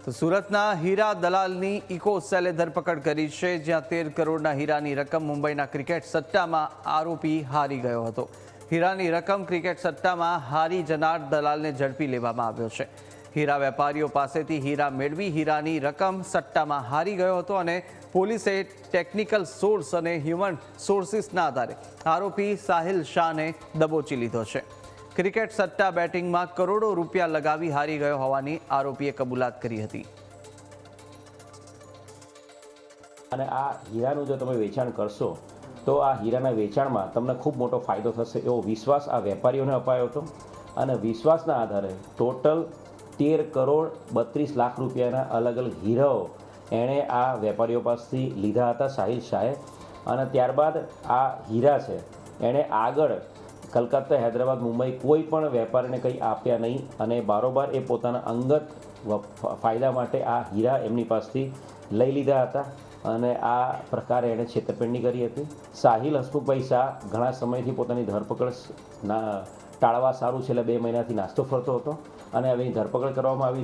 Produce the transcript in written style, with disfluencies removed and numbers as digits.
તો સુરતના હીરા દલાલની ઇકો સેલે ધરપકડ કરી છે, જ્યાં 13 કરોડના હીરાની રકમ મુંબઈના ક્રિકેટ સટ્ટામાં આરોપી હારી ગયો હતો. હીરાની રકમ ક્રિકેટ સટ્ટામાં હારી જનાર દલાલને ઝડપી લેવામાં આવ્યો છે. હીરા વેપારીઓ પાસેથી હીરા મેળવી હીરાની રકમ સટ્ટામાં હારી ગયો હતો અને પોલીસે ટેકનિકલ સોર્સ અને હ્યુમન સોર્સિસના આધારે આરોપી સાહિલ શાહને દબોચી લીધો છે. ક્રિકેટ સટ્ટા બેટિંગમાં કરોડો રૂપિયા લગાવી હારી ગયો હોવાની આરોપીએ કબૂલાત કરી હતી. અને આ હીરાનું જો તમે વેચાણ કરશો તો આ હીરાના વેચાણમાં તમને ખૂબ મોટો ફાયદો થશે એવો વિશ્વાસ આ વેપારીઓને અપાયો હતો. અને વિશ્વાસના આધારે ટોટલ 13 કરોડ 32 લાખ રૂપિયાના અલગ અલગ હીરાઓ એણે આ વેપારીઓ પાસેથી લીધા હતા સાહિલ શાહે. અને ત્યારબાદ આ હીરા છે એણે આગળ કલકત્તા, હૈદરાબાદ, મુંબઈ કોઈ પણ વેપારીને કંઈ આપ્યા નહીં અને બારોબાર એ પોતાના અંગત ફાયદા માટે આ હીરા એમની પાસેથી લઈ લીધા હતા અને આ પ્રકારે એણે છેતરપિંડી કરી હતી. સાહિલ હસમુખભાઈ શાહ ઘણા સમયથી પોતાની ધરપકડ ટાળવા સારું છેલ્લા 2 મહિનાથી નાસ્તો ફરતો હતો અને હવે ધરપકડ કરવામાં આવી છે.